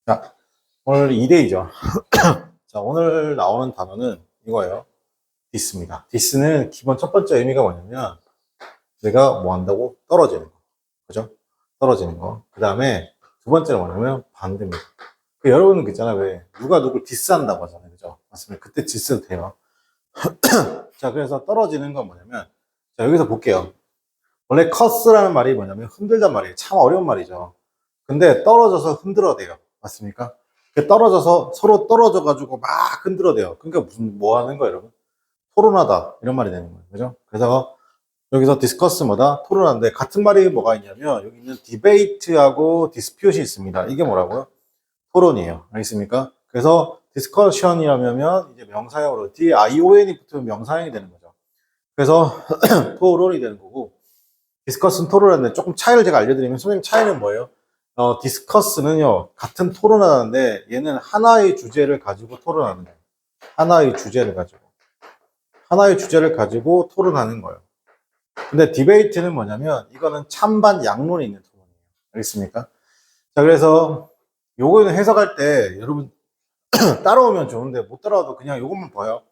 자, 오늘 2데이죠. 자, 오늘 나오는 단어는 이거예요. 디스입니다. 디스는 기본 첫 번째 의미가 뭐냐면, 내가 뭐 한다고? 떨어지는 거. 그죠? 떨어지는 거. 그 다음에 두 번째는 뭐냐면, 반대입니다. 여러분은 있잖아요. 왜? 누가 누굴 디스한다고 하잖아요. 그죠? 맞습니다. 그때 디스도 돼요. 자, 그래서 떨어지는 건 뭐냐면, 자, 여기서 볼게요. 원래 커스라는 말이 뭐냐면, 흔들단 말이에요. 참 어려운 말이죠. 근데 떨어져서 흔들어대요. 맞습니까? 떨어져서 서로 떨어져가지고 막 흔들어대요. 그러니까 무슨 뭐 하는 거예요, 여러분? 토론하다 이런 말이 되는 거예요, 그죠? 그래서 여기서 디스커스 뭐다? 토론하는데 같은 말이 뭐가 있냐면 여기 있는 디베이트하고 디스퓨트이 있습니다. 이게 뭐라고요? 토론이에요. 알겠습니까? 그래서 디스커션이라면 이제 명사형으로 DION이 붙으면 명사형이 되는 거죠. 그래서 토론이 되는 거고 디스커스는 토론하는데 조금 차이를 제가 알려드리면 선생님 차이는 뭐예요? 디스커스는요 같은 토론하는데 얘는 하나의 주제를 가지고 토론하는 거예요. 하나의 주제를 가지고 토론하는 거예요. 근데 디베이트는 뭐냐면 이거는 찬반 양론이 있는 토론이에요. 알겠습니까? 자, 그래서 요거는 해석할 때 여러분 따라오면 좋은데 못 따라와도 그냥 요것만 봐요.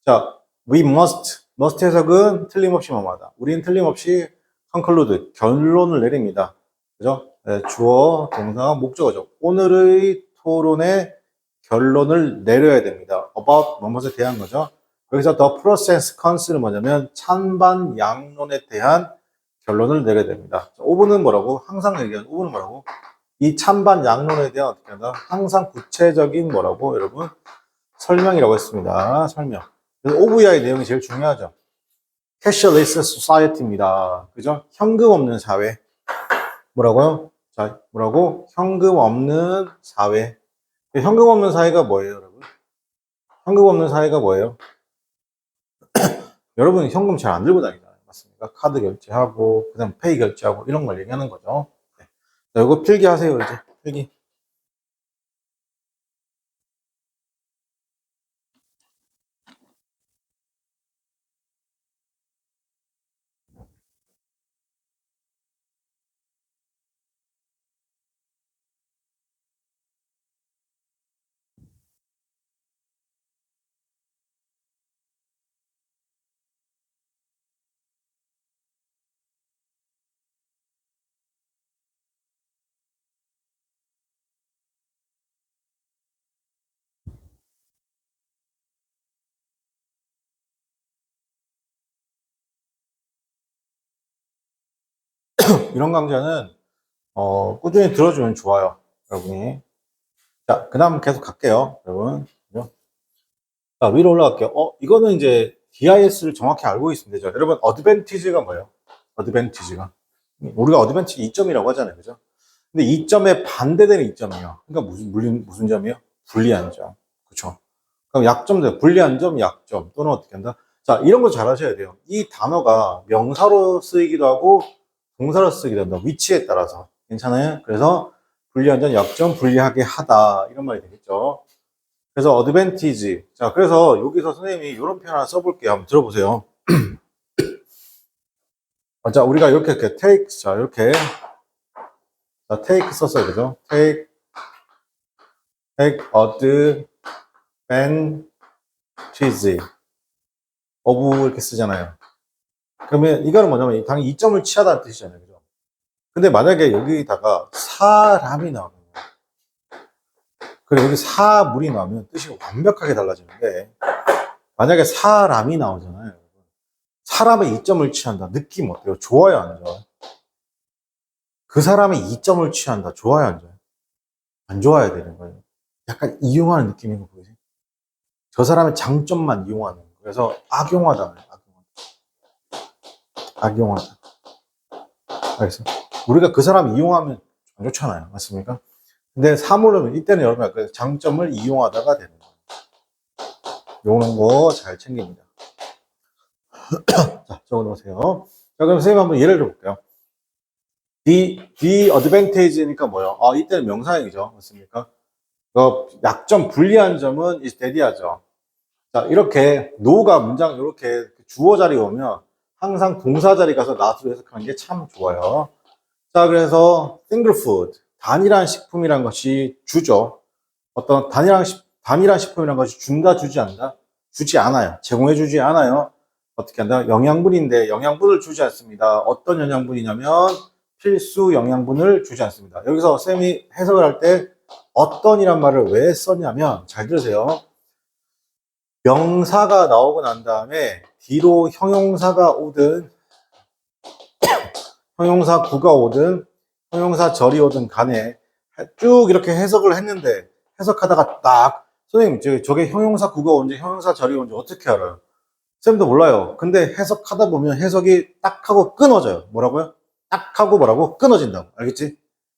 자, we must 해석은 틀림없이 뭐마다. 우리는 틀림없이 conclude, 결론을 내립니다. 그죠? 네, 주어, 동사, 목적어죠. 오늘의 토론의 결론을 내려야 됩니다. about 뭐뭐에 대한 거죠. 여기서 the pros and cons는 뭐냐면 찬반 양론에 대한 결론을 내려야 됩니다. 5분은 뭐라고? 항상 얘기하는 5분은 뭐라고? 이 찬반 양론에 대한 어떻게 한다? 항상 구체적인 뭐라고 여러분? 설명이라고 했습니다. 설명. OVI 내용이 제일 중요하죠. Cashless Society입니다. 그죠? 현금 없는 사회. 뭐라고요? 자, 뭐라고? 현금 없는 사회. 현금 없는 사회가 뭐예요, 여러분? 현금 없는 사회가 뭐예요? 여러분 현금 잘 안 들고 다니잖아요. 맞습니까? 카드 결제하고, 그 다음 페이 결제하고, 이런 걸 얘기하는 거죠. 네. 자, 이거 필기하세요, 이제. 필기. 이런 강좌는, 꾸준히 들어주면 좋아요. 여러분이. 자, 그 다음 계속 갈게요. 여러분. 그죠? 자, 위로 올라갈게요. 이거는 이제 DIS를 정확히 알고 있으면 되죠. 여러분, 어드밴티지가 뭐예요? 어드밴티지가. 우리가 어드밴티지 2점이라고 하잖아요. 그죠? 근데 2점에 반대되는 2점이에요. 그러니까 무슨 점이에요? 불리한 점. 그쵸? 그럼 약점들, 불리한 점, 약점. 또는 어떻게 한다? 자, 이런 거 잘 하셔야 돼요. 이 단어가 명사로 쓰이기도 하고, 동사로 쓰기도 한다. 위치에 따라서. 괜찮아요? 그래서 불리한 점, 약점, 불리하게 하다. 이런 말이 되겠죠. 그래서 어드밴티지. 자, 그래서 여기서 선생님이 이런 표현 하나 써볼게요. 한번 들어보세요. 자, 우리가 이렇게 take, 자, 이렇게. 자, take 썼어요. 그죠? take advantage of 이렇게 쓰잖아요. 그러면 이거는 뭐냐면 당연히 2점을 취하다는 뜻이잖아요. 그죠? 근데 만약에 여기다가 사람이 나오면 그리고 여기 사물이 나오면 뜻이 완벽하게 달라지는데 만약에 사람이 나오잖아요. 사람의 2점을 취한다. 느낌 어때요? 좋아요, 안 좋아요? 그 사람의 2점을 취한다. 좋아요, 안 좋아요? 안 좋아야 되는 거예요. 약간 이용하는 느낌인 거 보이세요? 저 사람의 장점만 이용하는 거. 그래서 악용하다. 악용하다. 알겠어요? 우리가 그 사람 이용하면 안 좋잖아요. 맞습니까? 근데 사물은 이때는 여러분 그 장점을 이용하다가 되는 거예요. 요런 거 잘 챙깁니다. 자, 적어 놓으세요. 자, 그럼 선생님 한번 예를 들어볼게요. the advantage니까 뭐예요? 이때는 명사형이죠. 맞습니까? 약점, 불리한 점은 is dead하죠. 자, 이렇게 no가 문장 이렇게 주어 자리에 오면 항상 동사 자리 가서 not로 해석하는 게 참 좋아요. 자, 그래서 single food, 단일한 식품이란 것이 주죠. 어떤 단일한 식품이라는 것이 준다, 주지 않는다? 주지 않아요. 제공해 주지 않아요. 어떻게 한다? 영양분인데 영양분을 주지 않습니다. 어떤 영양분이냐면 필수 영양분을 주지 않습니다. 여기서 쌤이 해석을 할 때 어떤이란 말을 왜 썼냐면 잘 들으세요. 명사가 나오고 난 다음에 뒤로 형용사가 오든 형용사 구가 오든 형용사 절이 오든 간에 쭉 이렇게 해석을 했는데 해석하다가 딱 선생님 저게 형용사 구가 온지 형용사 절이 온지 어떻게 알아요? 쌤도 몰라요. 근데 해석하다 보면 해석이 딱 하고 끊어져요. 뭐라고요? 딱 하고 뭐라고? 끊어진다고. 알겠지?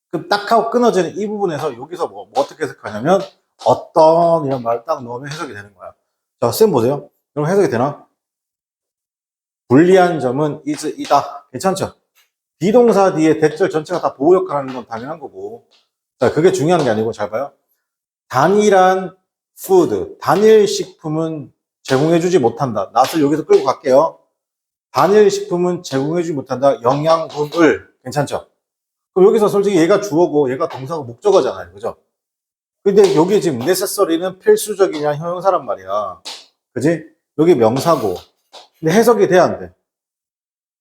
그럼 딱 하고 끊어지는 이 부분에서 여기서 뭐 어떻게 해석하냐면 어떤 이런 말을 딱 넣으면 해석이 되는 거야. 자, 쌤 보세요. 그럼 해석이 되나? 불리한 점은 이다. 괜찮죠? 비동사 뒤에 대절 전체가 다 보호 역할을 하는 건 당연한 거고. 자, 그게 중요한 게 아니고 잘 봐요. 단일한 푸드, 단일 식품은 제공해주지 못한다. 낫을 여기서 끌고 갈게요. 단일 식품은 제공해주지 못한다. 영양분을. 괜찮죠? 그럼 여기서 솔직히 얘가 주어고 얘가 동사고 목적어잖아요. 그죠? 근데 여기 지금 necessary는 필수적이냐 형용사란 말이야. 그지? 여기 명사고. 근데 해석이 돼야 안 돼.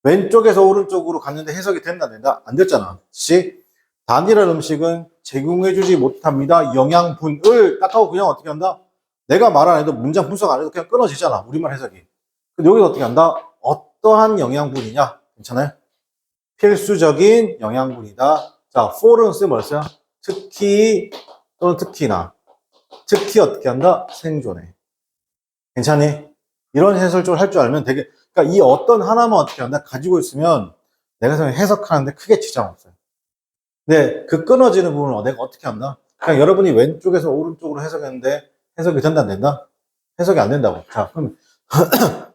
왼쪽에서 오른쪽으로 갔는데 해석이 된다, 안 된다? 안 됐잖아. 시 단일한 음식은 제공해주지 못합니다. 영양분을 딱 하고 그냥 어떻게 한다? 내가 말 안 해도 문장 분석 안 해도 그냥 끊어지잖아. 우리말 해석이. 근데 여기서 어떻게 한다? 어떠한 영양분이냐? 괜찮아요? 필수적인 영양분이다. 자, for은 쓰면 뭐였어요? 특히 또는 특히나. 특히 어떻게 한다? 생존해. 괜찮니? 이런 해설 좀 할 줄 알면 되게, 그러니까 이 어떤 하나만 어떻게 한다? 가지고 있으면 내가 해석하는데 크게 지장 없어요. 근데 그 끊어지는 부분을 내가 어떻게 한다? 그냥 여러분이 왼쪽에서 오른쪽으로 해석했는데 해석이 된다, 안 된다? 해석이 안 된다고. 자, 그럼,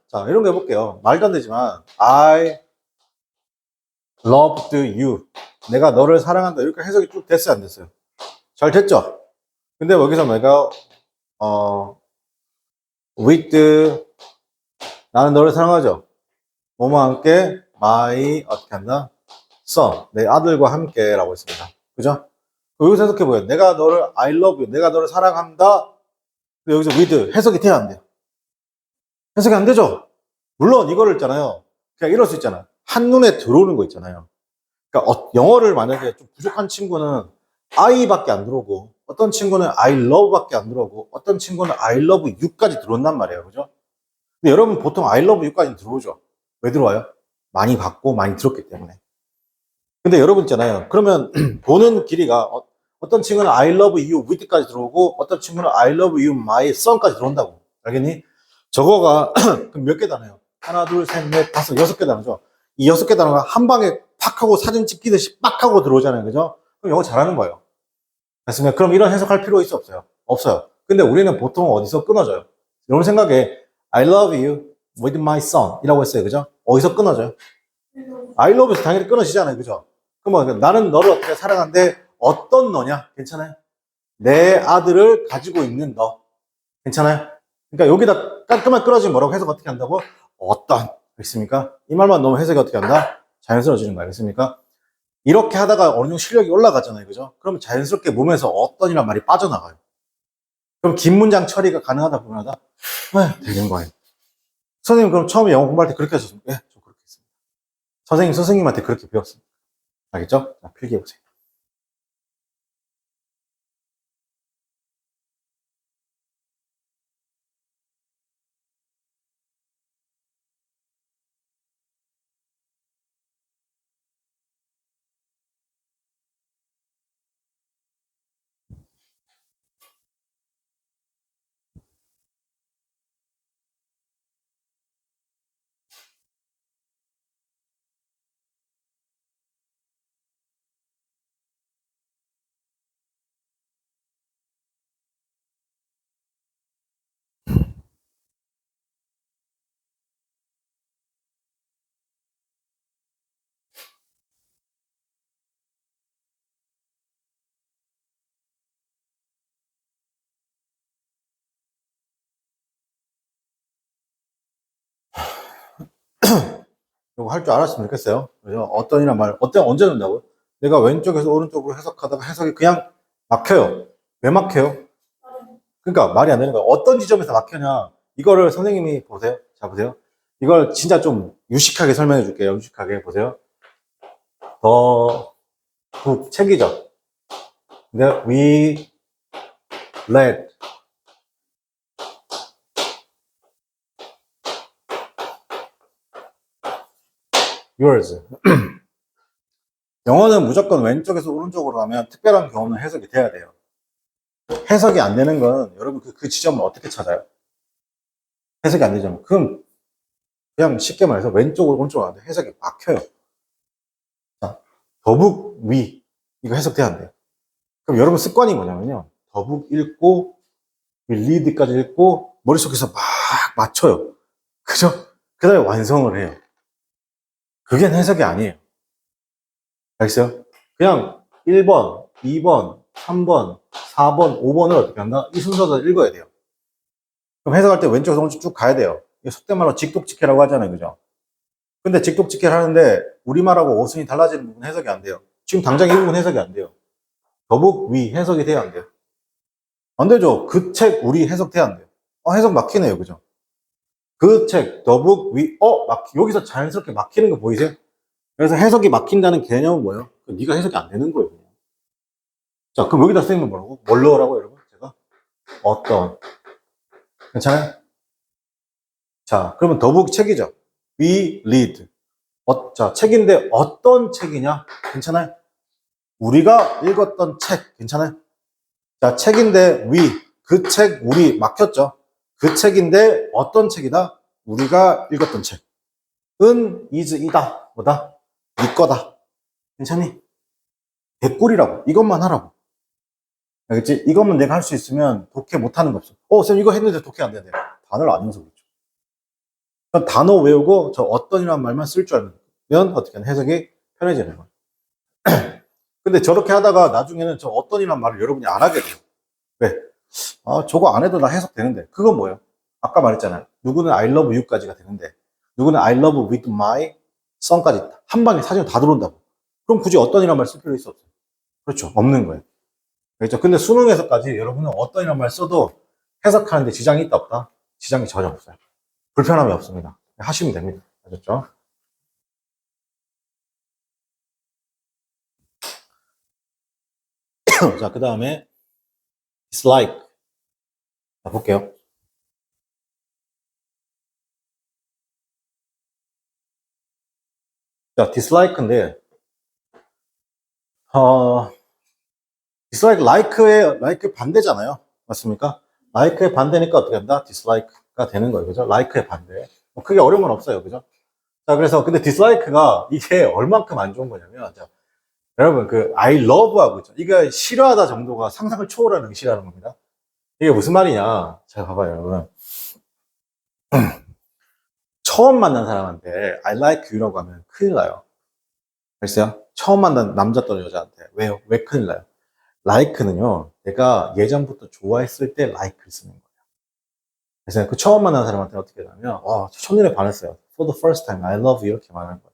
자, 이런 거 해볼게요. 말도 안 되지만, I loved you. 내가 너를 사랑한다. 이렇게 해석이 쭉 됐어요, 안 됐어요? 잘 됐죠? 근데 여기서 내가, with, 나는 너를 사랑하죠? 뭐뭐 함께, my, 어떻게 한다? son, 내 아들과 함께 라고 했습니다. 그죠? 여기서 해석해보요. 내가 너를, I love you. 내가 너를 사랑한다. 근데 여기서 with, 해석이 돼야 안 돼요? 해석이 안 되죠? 물론 이거를 있잖아요. 그냥 이럴 수 있잖아요. 한눈에 들어오는 거 있잖아요. 그러니까 영어를 만약에 좀 부족한 친구는 I밖에 안 들어오고 어떤 친구는 I love밖에 안 들어오고 어떤 친구는 I love you까지 들어온단 말이에요. 그죠? 근데 여러분 보통 I love you까지 들어오죠. 왜 들어와요? 많이 받고 많이 들었기 때문에. 근데 여러분 있잖아요. 그러면 보는 길이가 어떤 친구는 I love you with까지 들어오고 어떤 친구는 I love you my son까지 들어온다고. 알겠니? 저거가 그럼 몇 개 단어예요? 하나, 둘, 셋, 넷, 다섯, 여섯 개 단어죠. 이 여섯 개 단어가 한 방에 팍 하고 사진 찍히듯이 빡 하고 들어오잖아요. 그죠? 그럼 영어 잘하는 거예요. 맞습니까? 그럼 이런 해석할 필요 있어 없어요? 없어요. 근데 우리는 보통 어디서 끊어져요? 여러분 생각에 I love you with my son 이라고 했어요. 그죠? 어디서 끊어져요? I love에서 당연히 끊어지잖아요. 그죠? 그럼 뭐 나는 너를 어떻게 사랑하는데 어떤 너냐? 괜찮아요? 내 아들을 가지고 있는 너. 괜찮아요? 그러니까 여기다 깔끔하게 끊어지면 뭐라고 해석 어떻게 한다고? 어떤. 알겠습니까? 이 말만 너무 해석이 어떻게 한다? 자연스러워지는 거 알겠습니까? 이렇게 하다가 어느 정도 실력이 올라가잖아요. 그죠? 그럼 자연스럽게 몸에서 어떤이란 말이 빠져나가요. 그럼 긴 문장 처리가 가능하다, 불가능하다? 네, 되는 거예요. 선생님, 그럼 처음에 영어 공부할 때 그렇게 하셨습니까? 네, 저 그렇게 했습니다. 선생님한테 그렇게 배웠습니다. 알겠죠? 자, 필기해보세요. 이거 할 줄 알았으면 좋겠어요. 그죠? 어떤이란 말, 언제 넣는다고요? 내가 왼쪽에서 오른쪽으로 해석하다가 해석이 그냥 막혀요. 왜 막혀요? 그러니까 말이 안 되는 거야. 어떤 지점에서 막혀냐. 이거를 선생님이 보세요. 자, 보세요. 이걸 진짜 좀 유식하게 설명해 줄게요. 유식하게 보세요. 더 책이죠. 근데 we let yours. 영어는 무조건 왼쪽에서 오른쪽으로 가면 특별한 경우는 해석이 돼야 돼요. 해석이 안 되는 건 여러분 그 지점을 어떻게 찾아요? 해석이 안 되잖아요. 그럼 그냥 쉽게 말해서 왼쪽으로 오른쪽으로 가는데 해석이 막혀요. 자, 더북 위 이거 해석돼야 안 돼요. 그럼 여러분 습관이 뭐냐면요. 더북 읽고 리드까지 읽고 머릿속에서 막 맞춰요. 그죠? 그 다음에 완성을 해요. 그게 해석이 아니에요. 알겠어요? 그냥 1번, 2번, 3번, 4번, 5번을 어떻게 한다? 이 순서대로 읽어야 돼요. 그럼 해석할 때 왼쪽에서 오른쪽 쭉 가야 돼요. 이게 속된 말로 직독직해라고 하잖아요. 그죠? 근데 직독직해 하는데 우리말하고 어순이 달라지는 부분 해석이 안 돼요. 지금 당장 이 부분 해석이 안 돼요. 더북 위 해석이 돼야 안 돼요. 안 되죠. 그 책 우리 해석돼야 안 돼요. 해석 막히네요. 그죠? 그 책, 더북 위, 여기서 자연스럽게 막히는 거 보이세요? 그래서 해석이 막힌다는 개념은 뭐예요? 네가 해석이 안 되는 거예요. 그냥. 자, 그럼 여기다 쓰이면 뭐라고? 뭘 넣으라고, 여러분? 제가? 어떤. 괜찮아요? 자, 그러면 더북 책이죠. We read. 자, 책인데 어떤 책이냐? 괜찮아요? 우리가 읽었던 책. 괜찮아요? 자, 책인데 we. 그 책, 우리 막혔죠? 그 책인데 어떤 책이다? 우리가 읽었던 책. 이다. 뭐다? 네 거다. 괜찮니? 개꿀이라고. 이것만 하라고. 알겠지? 이것만 내가 할 수 있으면 독해 못하는 거 없어. 쌤 이거 했는데 독해 안 되네. 단어를 안 외워서 그렇죠. 그럼 단어 외우고 저 어떤이라는 말만 쓸 줄 알면 어떻게 하면 해석이 편해지는 거예요. 근데 저렇게 하다가 나중에는 저 어떤이라는 말을 여러분이 안 하게 돼요. 왜? 저거 안 해도 나 해석되는데. 그건 뭐예요? 아까 말했잖아요. 누구는 I love you까지가 되는데 누구는 I love with my son까지 한 방에 사진이 다 들어온다고. 그럼 굳이 어떤이라는 말 쓸 필요 있어 없어요? 그렇죠. 없는 거예요. 그렇죠. 근데 수능에서까지 여러분은 어떤이라는 말 써도 해석하는데 지장이 있다 없다? 지장이 전혀 없어요. 불편함이 없습니다. 하시면 됩니다. 아셨죠? 자, 그 다음에 dislike. 자, 볼게요. 자, dislike인데 dislike like 반대잖아요. 맞습니까? like의 반대니까 어떻게 한다? dislike가 되는 거예요. 그죠? like의 반대. 크게 어려운 건 없어요. 그죠? 자, 그래서 근데 dislike가 이게 얼만큼 안 좋은 거냐면 자, 여러분 그 I love하고 있죠. 이거 싫어하다 정도가 상상을 초월하는 싫어하는 겁니다. 이게 무슨 말이냐? 자, 봐봐요, 여러분. 처음 만난 사람한테 I like you라고 하면 큰일 나요. 알겠어요? 처음 만난 남자 또는 여자한테. 왜요? 왜 큰일 나요? like는요, 내가 예전부터 좋아했을 때 like를 쓰는 거예요. 그래서 그 처음 만난 사람한테 어떻게 하냐면, 첫눈에 반했어요. For the first time, I love you. 이렇게 말하는 거예요.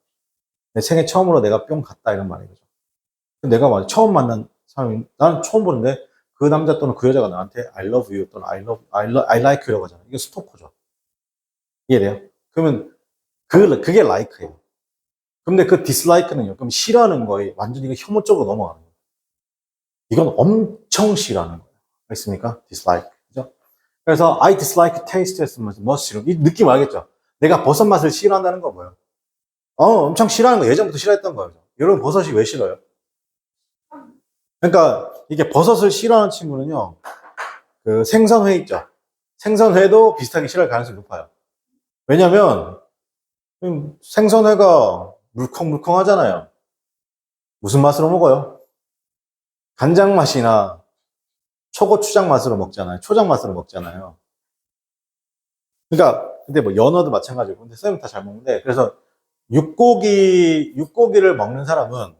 내 생애 처음으로 내가 뿅 갔다 이런 말이죠. 내가 막 처음 만난 사람이, 난 처음 보는데 그 남자 또는 그 여자가 나한테 I love you 또는 I like you라고 하잖아요. 이게 스토커죠. 이해돼요? 그러면 그게 like예요. 근데 그 dislike는요, 그럼 싫어하는 거에 완전히 이거 혐오 쪽으로 넘어가는 거예요. 이건 엄청 싫어하는 거예요. 알겠습니까? dislike. 그죠? 그래서 I dislike taste 했으면 much. 이 느낌 알겠죠? 내가 버섯 맛을 싫어한다는 거 뭐예요? 엄청 싫어하는 거 예전부터 싫어했던 거예요. 여러분 버섯이 왜 싫어요? 그러니까 이게 버섯을 싫어하는 친구는요, 그 생선회 있죠? 생선회도 비슷하게 싫어할 가능성이 높아요. 왜냐면 생선회가 물컹물컹 하잖아요. 무슨 맛으로 먹어요? 간장 맛이나 초고추장 맛으로 먹잖아요. 초장 맛으로 먹잖아요. 그러니까 근데 뭐 연어도 마찬가지고 근데 쌤은 다 잘 먹는데 그래서 육고기를 먹는 사람은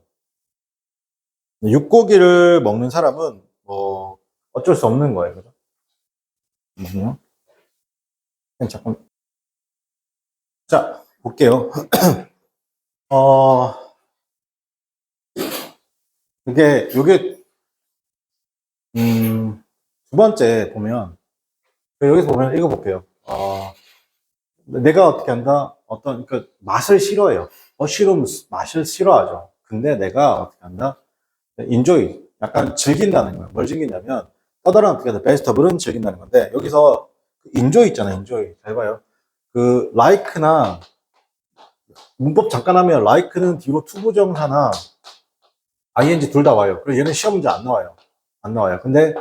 뭐 어쩔 수 없는 거예요. 그죠? 잠시만요. 잠깐. 자, 볼게요. 어, 요게 두 번째 보면 여기서 보면 이거 볼게요. 내가 어떻게 한다? 어떤 그 맛을 싫어해요. 싫으면 맛을 싫어하죠. 근데 내가 어떻게 한다? 인조이, 약간 즐긴다는 거예요. 뭘 즐긴다면 떠다른 어떻게 한다? 베스터블은 즐긴다는 건데 여기서 인조이 있잖아요. 인조이 잘 봐요. 그 like나 문법 잠깐 하면 like는 뒤로 투부정사나 ing 둘 다 와요. 그리고 얘는 시험 문제 안 나와요. 안 나와요. 근데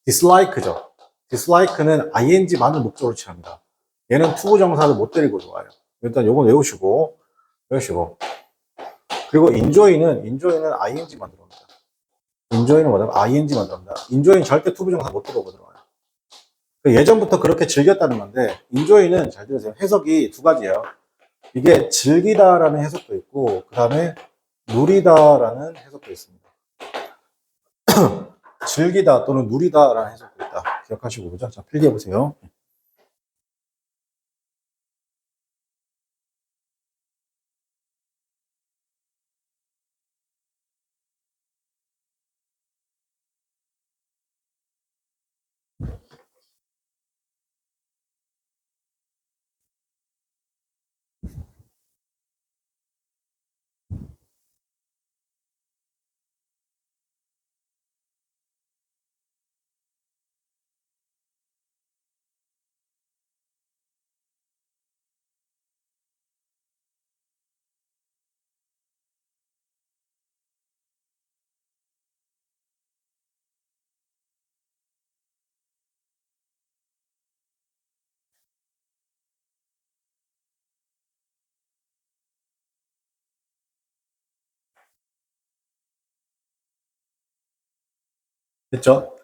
dislike죠. dislike는 ing만을 목적으로 취합니다. 얘는 투부정사를 못 데리고 들어와요. 일단 요건 외우시고. 그리고 enjoy는 ing만 들어옵니다. enjoy는 뭐냐면 ing만 들어옵니다. enjoy는 절대 투부정사 못 들어오고 들어와요. 예전부터 그렇게 즐겼다는 건데, enjoy는 잘 들으세요. 해석이 두 가지예요. 이게 즐기다라는 해석도 있고, 그 다음에 누리다라는 해석도 있습니다. 즐기다 또는 누리다라는 해석도 있다. 기억하시고, 그죠? 자, 필기해 보세요. 됐죠?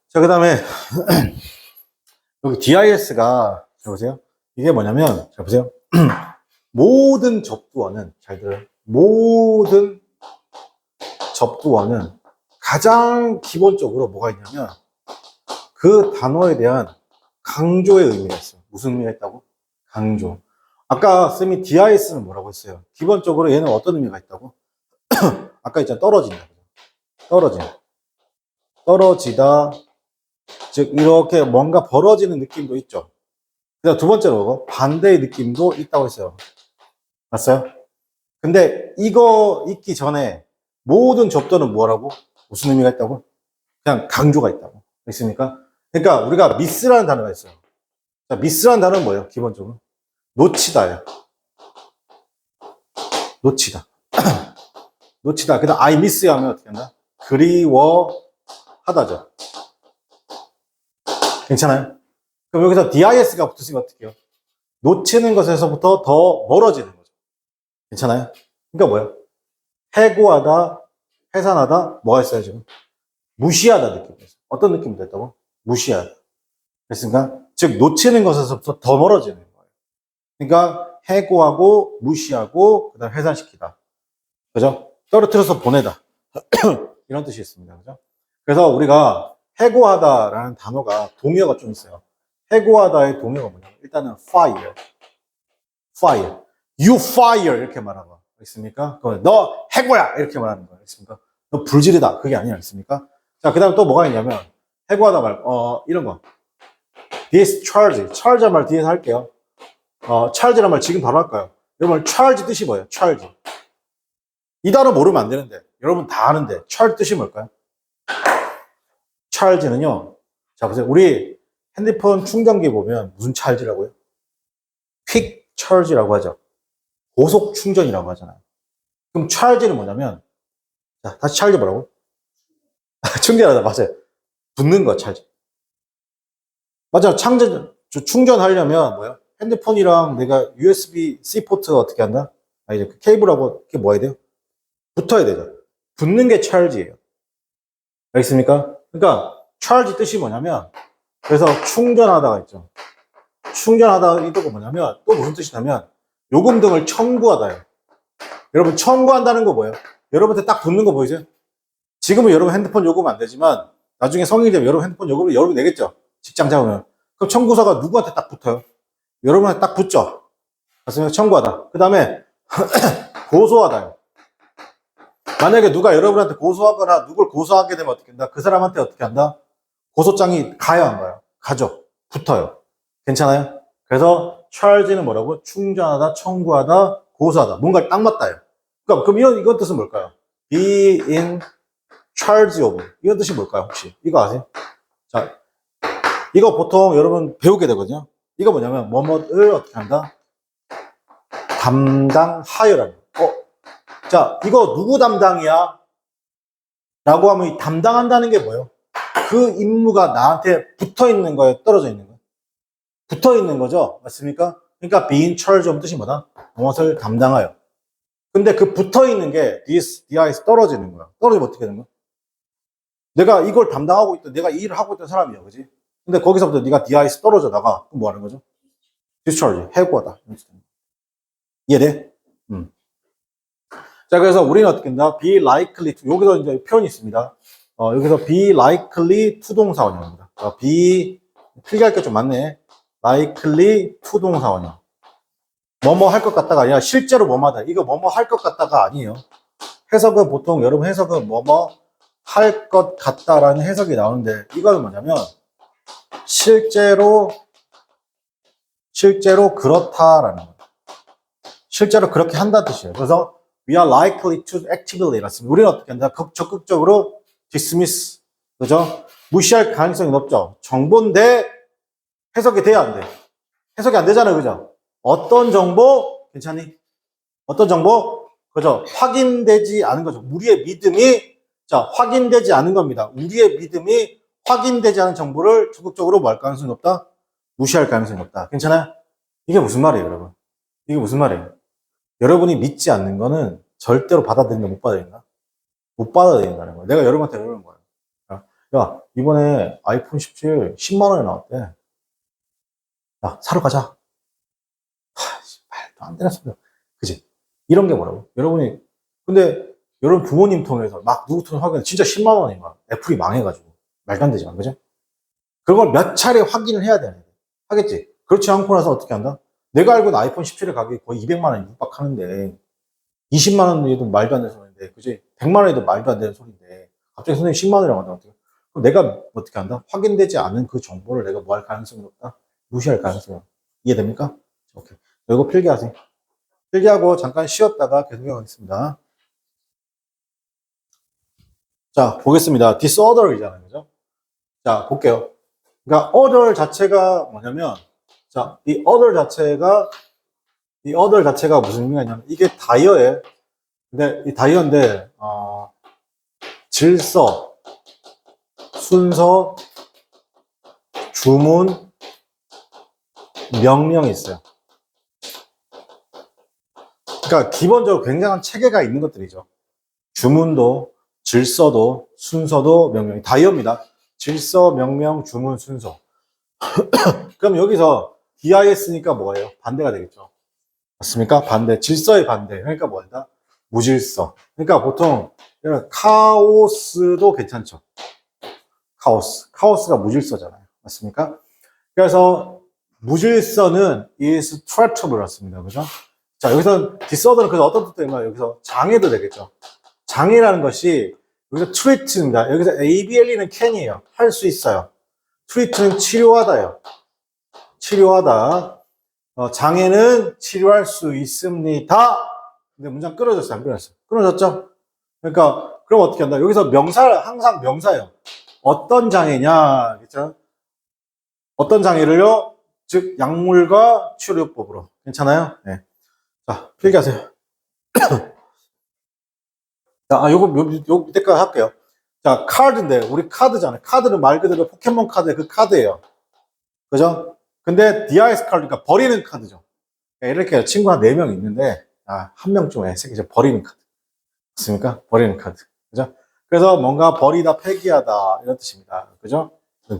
자, 그 다음에, 여기 DIS가, 자, 보세요. 이게 뭐냐면, 자, 보세요. 모든 접두어는, 잘 들어요. 모든 접두어는 가장 기본적으로 뭐가 있냐면, 그 단어에 대한 강조의 의미가 있어요. 무슨 의미가 있다고? 강조. 아까 쌤이 DIS는 뭐라고 했어요? 기본적으로 얘는 어떤 의미가 있다고? 아까 있잖아, 떨어진다. 떨어지다. 즉, 이렇게 뭔가 벌어지는 느낌도 있죠. 그다음 두 번째로 반대의 느낌도 있다고 했어요. 맞어요? 근데 이거 있기 전에 모든 접두는 뭐라고? 무슨 의미가 있다고? 그냥 강조가 있다고. 있습니까? 그러니까 우리가 미스라는 단어가 있어요. 자, 미스라는 단어는 뭐예요? 기본적으로. 놓치다예요. 놓치다. 놓치다. 그 다음 I miss you 하면 어떻게 한다? 그리워하다죠. 괜찮아요? 그럼 여기서 DIS가 붙으시면 어떻게 해요? 놓치는 것에서부터 더 멀어지는 거죠. 괜찮아요? 그러니까 뭐예요? 해고하다, 해산하다, 뭐가 있어요, 지금? 무시하다 느낌이 있어요. 어떤 느낌이 됐다고? 무시하다. 그랬으니까, 즉, 놓치는 것에서부터 더 멀어지는 거예요. 그러니까, 해고하고, 무시하고, 그 다음 해산시키다. 그죠? 떨어뜨려서 보내다. 이런 뜻이 있습니다. 그죠? 그래서 우리가 해고하다라는 단어가 동의어가 좀 있어요. 해고하다의 동의어가 뭐냐면, 일단은 fire. You fire. 이렇게 말하는 거. 있습니까? 너 해고야! 이렇게 말하는 거예요. 있습니까? 너 불질이다. 그게 아니야. 있습니까? 자, 그 다음에 또 뭐가 있냐면, 해고하다 말, 이런 거. discharge. charge 말 뒤에서 할게요. charge란 말 지금 바로 할까요? 여러분, charge 뜻이 뭐예요? charge. 이 단어 모르면 안 되는데, 여러분 다 아는데, charge 뜻이 뭘까요? charge는요, 자, 보세요. 우리 핸드폰 충전기 보면 무슨 charge라고요? quick charge라고 하죠. 고속 충전이라고 하잖아요. 그럼 charge는 뭐냐면, 자, 다시 charge 뭐라고? 충전하다, 맞아요. 붙는 거, charge. 맞아, 충전하려면 뭐야? 핸드폰이랑 내가 USB-C 포트 어떻게 한다? 이제 그 케이블하고 그게 뭐 해야 돼요? 붙어야 되죠. 붙는 게 charge예요. 알겠습니까? 그러니까 charge 뜻이 뭐냐면, 그래서 충전하다가 있죠. 충전하다 이 뜻이 뭐냐면, 또 무슨 뜻이냐면, 요금 등을 청구하다요. 여러분, 청구한다는 거 뭐예요? 여러분한테 딱 붙는 거 보이세요? 지금은 여러분 핸드폰 요금 안 되지만, 나중에 성인이 되면 여러분 핸드폰 요금을 여러분 내겠죠? 직장 잡으면. 그럼 청구서가 누구한테 딱 붙어요? 여러분한테 딱 붙죠? 맞습니까? 청구하다. 그 다음에, 고소하다요. 만약에 누가 여러분한테 고소하거나 누굴 고소하게 되면 어떻게 한다? 그 사람한테 어떻게 한다? 고소장이 가야 안 가요? 가죠. 붙어요. 괜찮아요? 그래서 charge는 뭐라고? 충전하다, 청구하다, 고수하다. 뭔가를 딱 맞다요. 그럼 이건 뜻은 뭘까요? be in charge of. 이런 뜻이 뭘까요, 혹시? 이거 아세요? 자, 이거 보통 여러분 배우게 되거든요. 이거 뭐냐면, 뭐뭐를 어떻게 한다? 담당하여라는 거. 자, 이거 누구 담당이야? 라고 하면 이 담당한다는 게 뭐예요? 그 임무가 나한테 붙어 있는 거예요? 떨어져 있는 거예요? 붙어 있는 거죠? 맞습니까? 그러니까 be in charge of 뜻이 뭐다? 무엇을 담당하여. 근데 그 붙어 있는 게 DI에서 떨어지는 거야. 떨어지면 어떻게 되는 거야? 내가 이걸 담당하고 있던, 내가 이 일을 하고 있던 사람이야. 그지? 근데 거기서부터 네가 DI에서 떨어져 나가. 그럼 뭐 하는 거죠? discharge, 해고하다. 이해돼? 자, 그래서 우리는 어떻게 된다? be likely to, 여기서 이제 표현이 있습니다. 여기서 be likely to 동사원형입니다. be, 필기할 게 좀 많네. likely to 동사원형. 뭐뭐 할 것 같다가 아니라 실제로 뭐뭐하다. 이거 뭐뭐 할 것 같다가 아니에요. 해석은 보통, 여러분 해석은 뭐뭐 할 것 같다라는 해석이 나오는데, 이거는 뭐냐면, 실제로 그렇다라는 거예요. 실제로 그렇게 한다는 뜻이에요. 그래서 we are likely to actively 이렇습니다. 우리는 어떻게 한다? 적극적으로 dismiss, 그죠? 무시할 가능성이 높죠. 정보인데 해석이 돼야 안 돼. 해석이 안 되잖아요, 그죠? 어떤 정보? 괜찮니? 어떤 정보? 그죠? 확인되지 않은 거죠. 우리의 믿음이 자 확인되지 않은 겁니다. 우리의 믿음이 확인되지 않은 정보를 적극적으로 뭐 할 가능성이 높다? 무시할 가능성이 높다. 괜찮아요? 이게 무슨 말이에요, 여러분? 이게 무슨 말이에요? 여러분이 믿지 않는 거는 절대로 받아들인다, 못 받아들인다? 못 받아들인다는 거예요. 내가 여러분한테 그러는 거예요. 야, 이번에 아이폰 17 10만 원에 나왔대. 야, 사러 가자. 말도 안 되는 소리야. 그지? 이런 게 뭐라고? 여러분이, 근데 여러분 부모님 통해서 막 누구 통해서 확인, 진짜 10만 원인 거야. 애플이 망해가지고. 말도 안 되지만, 그죠? 그걸 몇 차례 확인을 해야 되는 거야. 하겠지? 그렇지 않고 나서 어떻게 한다? 내가 알고 있는 아이폰 17의 가격이 거의 200만 원이 육박하는데, 20만 원에도 말도 안 되는 소리인데, 그지? 100만 원에도 말도 안 되는 소리인데, 갑자기 선생님 10만 원이라고 한다. 어떻게? 그럼 내가 어떻게 한다? 확인되지 않은 그 정보를 내가 뭐 할 가능성이 높다? 무시할 가능성이 높다. 이해됩니까? 오케이. 이거 필기하세요. 필기하고 잠깐 쉬었다가 계속하겠습니다. 자, 보겠습니다. disorder이잖아요. 그죠? 자, 볼게요. 그러니까 order 자체가 뭐냐면, 자, 이 order 자체가 무슨 의미가 있냐면, 이게 다이어에, 근데 이 다이어인데, 질서, 순서, 주문, 명령이 있어요. 그러니까 기본적으로 굉장한 체계가 있는 것들이죠. 주문도, 질서도, 순서도, 명령이 다이어입니다. 질서, 명령, 주문, 순서. 그럼 여기서 DIS니까 뭐예요? 반대가 되겠죠. 맞습니까? 반대. 질서의 반대. 그러니까 뭐다? 무질서. 그러니까 보통 이런 카오스도 괜찮죠. 카오스가 무질서잖아요. 맞습니까? 그래서 무질서는 is threatable였습니다. 그죠? 자, 여기서 disorder는 그래서 어떤 뜻도 있나요? 여기서 장애도 되겠죠. 장애라는 것이 여기서 treat입니다. 여기서 ABLE는 can이에요. 할 수 있어요. treat는 치료하다예요. 치료하다. 장애는 치료할 수 있습니다. 근데 문장 끊어졌어요? 안 끊어졌어요? 끊어졌죠? 그러니까 그럼 어떻게 한다? 여기서 항상 명사예요. 어떤 장애냐, 그렇죠? 어떤 장애를요? 즉 약물과 치료법으로. 괜찮아요? 네. 자, 필기하세요. 자, 요거 밑에까지 할게요. 자, 카드인데 우리 카드잖아요. 카드는 말 그대로 포켓몬 카드의 그 카드예요. 그죠? 근데 DIS 카드니까 버리는 카드죠. 이렇게 친구 한 4명 있는데, 한 명쯤 이제 버리는 카드. 맞습니까? 버리는 카드. 그죠? 그래서 뭔가 버리다, 폐기하다, 이런 뜻입니다. 그죠?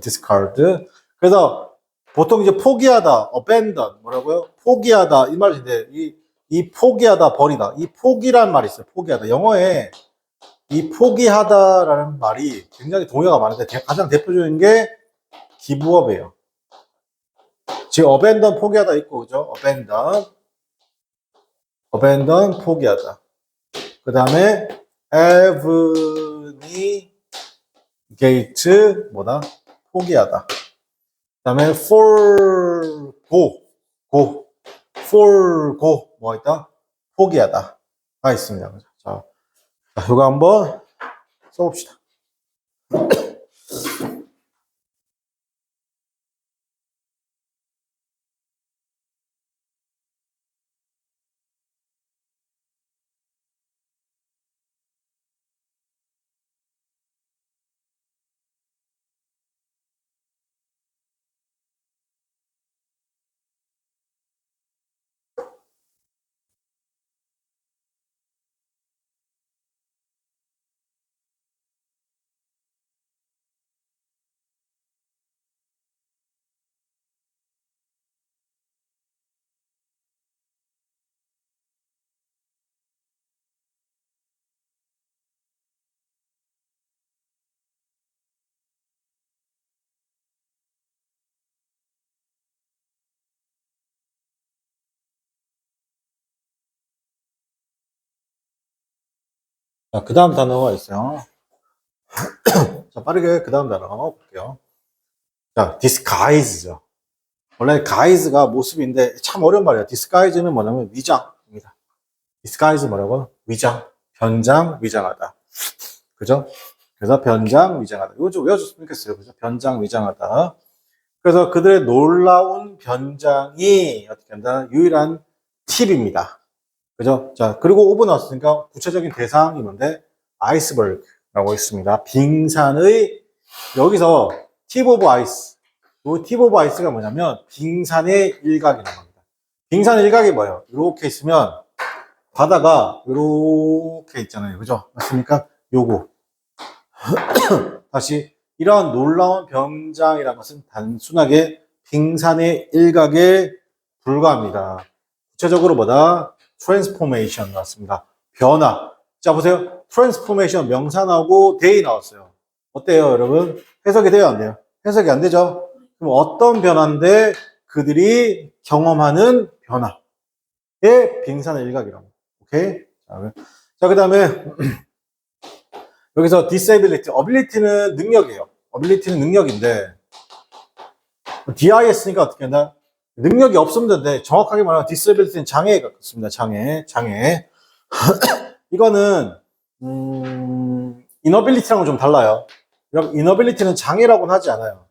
discard. 그래서 보통 이제 포기하다, abandon, 뭐라고요? 포기하다, 이 말인데, 이 포기하다, 버리다. 이 포기란 말이 있어요. 포기하다. 영어에 이 포기하다라는 말이 굉장히 동요가 많은데, 가장 대표적인 게 기부업이에요. 지금 abandon 포기하다 있고, 그죠? abandon 포기하다. 그 다음에 abnegate 뭐다? 포기하다. 다음에 go, forgo, 뭐가 있다? 포기하다. 가 있습니다. 자, 이거 한번 써봅시다. 자, 그 다음 단어가 있어요. 자, 빠르게 그 다음 단어 볼게요. 자, disguise죠. 원래 guise가 모습인데 참 어려운 말이에요. disguise는 뭐냐면 위장입니다. disguise 뭐라고? 위장, 변장, 위장하다. 그죠? 그래서 변장, 위장하다. 이거 좀 외워줬으면 좋겠어요. 그죠? 변장, 위장하다. 그래서 그들의 놀라운 변장이 어떻게 한다? 유일한 팁입니다. 그죠? 자, 그리고 5분 왔으니까 구체적인 대상이 뭔데? 아이스버그라고 있습니다. 빙산의, 여기서 팁 오브 아이스. 이 팁 오브 아이스가 뭐냐면 빙산의 일각이라는 겁니다. 빙산의 일각이 뭐예요? 이렇게 있으면 바다가 이렇게 있잖아요. 그죠? 맞습니까? 요거. 다시 이러한 놀라운 병장이라는 것은 단순하게 빙산의 일각에 불과합니다. 구체적으로 뭐다? 트랜스포메이션 나왔습니다. 변화. 자, 보세요. 트랜스포메이션 명사 나오고 데이 나왔어요. 어때요, 여러분? 해석이 돼요, 안 돼요? 해석이 안 되죠? 그럼 어떤 변화인데 그들이 경험하는 변화의 빙산의 일각이라고. 오케이? 자, 그 다음에 여기서 disability, ability는 능력이에요. ability는 능력인데 DIS니까 어떻게 한다? 능력이 없으면 되는데 정확하게 말하면 disability는 장애에 가깝습니다. 장애. 이거는 inability랑은 좀 달라요. inability는 장애라고는 하지 않아요.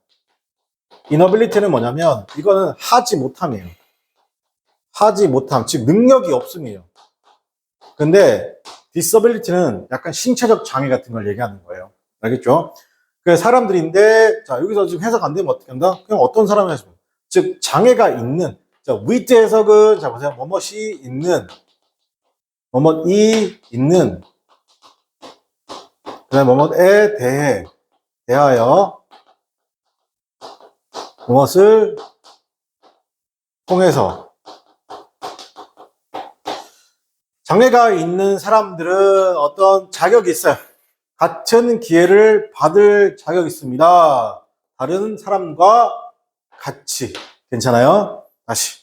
inability는 뭐냐면 이거는 하지 못함이에요. 하지 못함, 즉 능력이 없음이에요. 근데 disability는 약간 신체적 장애 같은 걸 얘기하는 거예요. 알겠죠? 그 사람들인데 자 여기서 지금 해석 안 되면 어떻게 한다? 그냥 어떤 사람이 하시면 즉 장애가 있는 자 with 해석은 자 보세요. 뭐뭇이 있는 뭐뭇이 있는 그다음에 뭐뭇에 대하여 뭐뭇을 통해서 장애가 있는 사람들은 어떤 자격이 있어요. 같은 기회를 받을 자격이 있습니다. 다른 사람과 같이. 괜찮아요? 다시.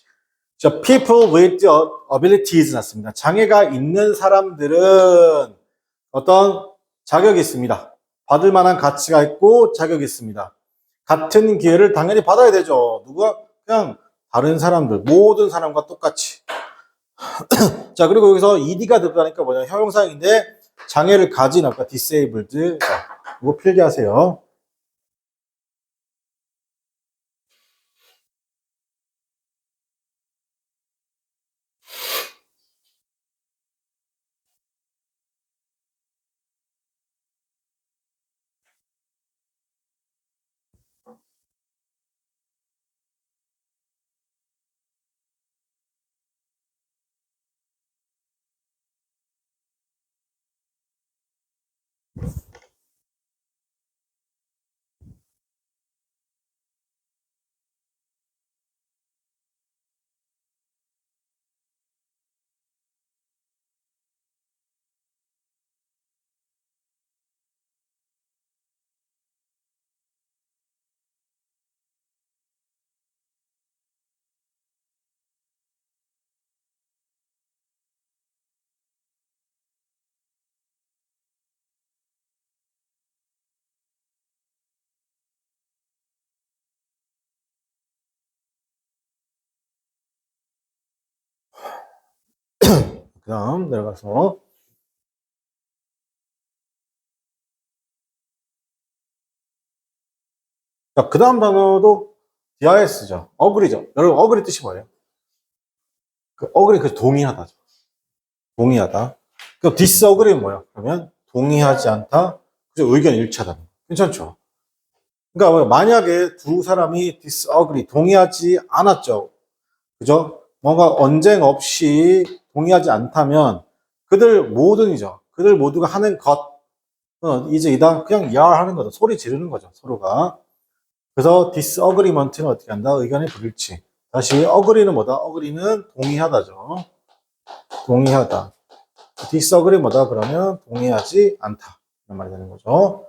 저 people with abilities 났습니다. 장애가 있는 사람들은 어떤 자격이 있습니다. 받을 만한 가치가 있고 자격이 있습니다. 같은 기회를 당연히 받아야 되죠. 누가? 그냥 다른 사람들, 모든 사람과 똑같이. 자, 그리고 여기서 ed가 들어가니까 뭐냐? 형용사인데 장애를 가진 아까 disabled. 자, 이거 필기하세요. 그 다음 내려가서. 자, 그 다음 단어도 DIS죠. 어그리죠. 여러분, 어그리 뜻이 뭐예요? 그 어그리 그 동의하다죠. 동의하다. 그 disagree는 뭐예요? 그러면 동의하지 않다. 그죠? 의견 일치하다. 괜찮죠? 그러니까 만약에 두 사람이 disagree, 동의하지 않았죠. 그죠? 뭔가 언쟁 없이 동의하지 않다면 그들 모든이죠. 그들 모두가 하는 것, 이제 이다 그냥 야하는 거죠. 소리 지르는 거죠. 서로가. 그래서 disagreement는 어떻게 한다? 의견의 불일치. 다시 agree는 뭐다? agree는 동의하다죠. 동의하다. disagree 뭐다? 그러면 동의하지 않다. 이런 말이 되는 거죠.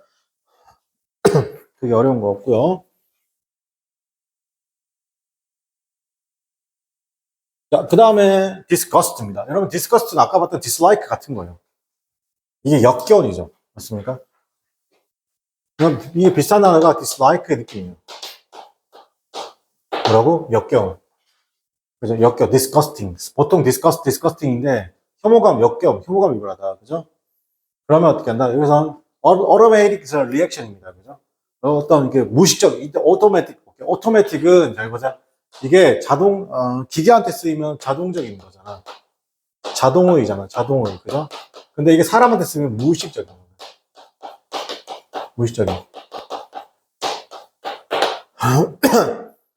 그게 어려운 거 없고요. 자, 그 다음에 disgust입니다. 여러분, disgust는 아까 봤던 dislike 같은 거예요. 이게 역겨운이죠. 맞습니까? 그럼 이게 비슷한 단어가 dislike의 느낌이에요. 뭐라고? 역겨움. 그죠? 역겨움, disgusting. 보통 disgusting인데, 혐오감, 역겨움, 혐오감 유발하다. 그죠? 그러면 어떻게 한다? 여기서 automatic reaction입니다. 그죠? 어떤 그 무의식적, automatic은 잘 보자. 이게 기계한테 쓰이면 자동적인 거잖아. 자동의잖아, 자동의. 그죠? 근데 이게 사람한테 쓰면 무의식적인 거야. 무의식적인.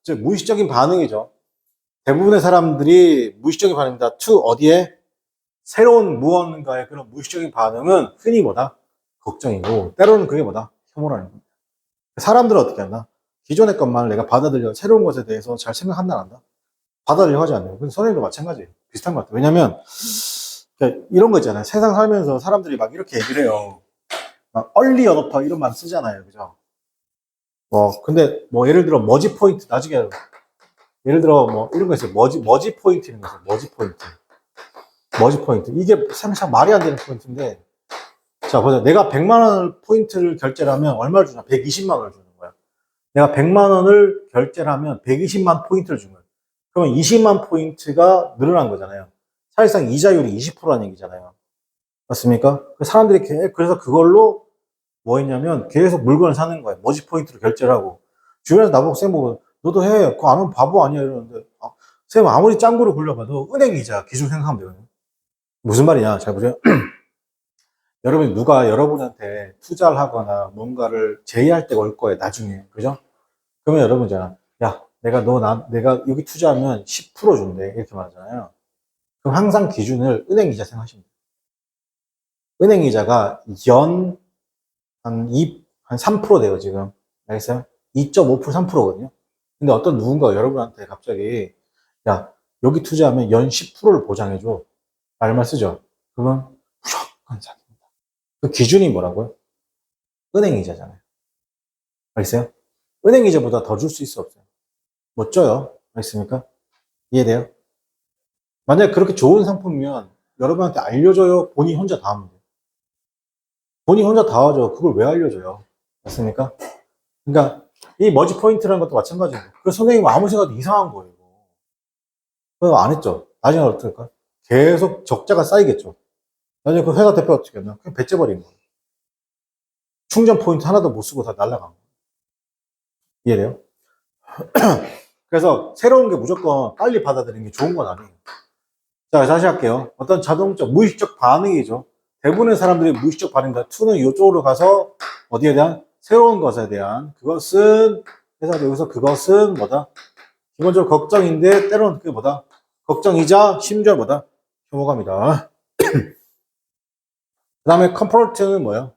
즉, 무의식적인 반응이죠. 대부분의 사람들이 무의식적인 반응입니다. 어디에? 새로운 무언가의 그런 무의식적인 반응은 흔히 뭐다? 걱정이고, 때로는 그게 뭐다? 혐오라는 겁니다. 사람들은 어떻게 한다? 기존의 것만 내가 받아들여, 새로운 것에 대해서 잘 생각한다, 안 한다? 받아들여 하지 않아요. 근데 선생님도 마찬가지예요. 비슷한 것 같아요. 왜냐면, 그러니까 이런 거 있잖아요. 세상 살면서 사람들이 막 이렇게 얘기를 해요. 막, 얼리 어댑터 이런 말 쓰잖아요. 그죠? 근데, 예를 들어, 머지 포인트, 나중에, 예를 들어, 이런 거 있어요. 머지 포인트 이런 거 있어요. 머지 포인트. 머지 포인트. 이게 참 말이 안 되는 포인트인데, 자, 보자. 내가 100만 원 포인트를 결제를 하면 얼마를 주냐? 120만 원을 주는 거야. 내가 100만 원을 결제를 하면 120만 포인트를 주는 거야. 그러면 20만 포인트가 늘어난 거잖아요. 사실상 이자율이 20%라는 얘기잖아요. 맞습니까? 사람들이 그래서 그걸로 뭐 했냐면 계속 물건을 사는 거예요. 머지 포인트로 결제를 하고. 주변에서 나보고 쌤 보고 너도 해. 그거 안 하면 바보 아니야. 이러는데 쌤 아무리 짱구를 굴려봐도 은행 이자 기준 생각하면 되거든요. 무슨 말이냐? 잘 보세요. 여러분 누가 여러분한테 투자를 하거나 뭔가를 제의할 때가 올 거예요. 나중에. 그죠? 그러면 여러분 있잖아. 야, 내가 여기 투자하면 10% 준대. 이렇게 말하잖아요. 그럼 항상 기준을 은행 이자 생각하시면 돼요. 은행 이자가 한 3% 돼요, 지금. 알겠어요? 2.5% 3%거든요. 근데 어떤 누군가 여러분한테 갑자기, 야, 여기 투자하면 연 10%를 보장해줘. 말만 쓰죠. 그러면 무조건 사깁니다. 그 기준이 뭐라고요? 은행 이자잖아요. 알겠어요? 은행 이자보다 더 줄 수 있어, 없어요? 못 줘요. 알겠습니까? 이해돼요? 만약에 그렇게 좋은 상품이면 여러분한테 알려줘요? 본인 혼자 다 하면 돼요? 본인 혼자 다 하죠. 그걸 왜 알려줘요? 맞습니까? 그러니까 이 머지 포인트라는 것도 마찬가지예요. 그래서 선생님 아무 생각도 이상한 거예요. 그거 안 했죠. 나중에 어떨까? 계속 적자가 쌓이겠죠. 나중에 그 회사 대표가 어떻게 했나? 그냥 배째버린 거예요. 충전 포인트 하나도 못 쓰고 다 날라간 거예요. 이해돼요? 그래서 새로운 게 무조건 빨리 받아들이는 게 좋은 건 아니에요. 자, 다시 할게요. 어떤 자동적, 무의식적 반응이죠. 대부분의 사람들이 무의식적 반응이다. 2는 이쪽으로 가서 어디에 대한 새로운 것에 대한 그것은 그래서 여기서 그것은 뭐다? 기본적으로 걱정인데 때로는 그게 뭐다? 걱정이자 심지어 뭐다? 혐오감이다. 그 다음에 컴포트는 뭐예요?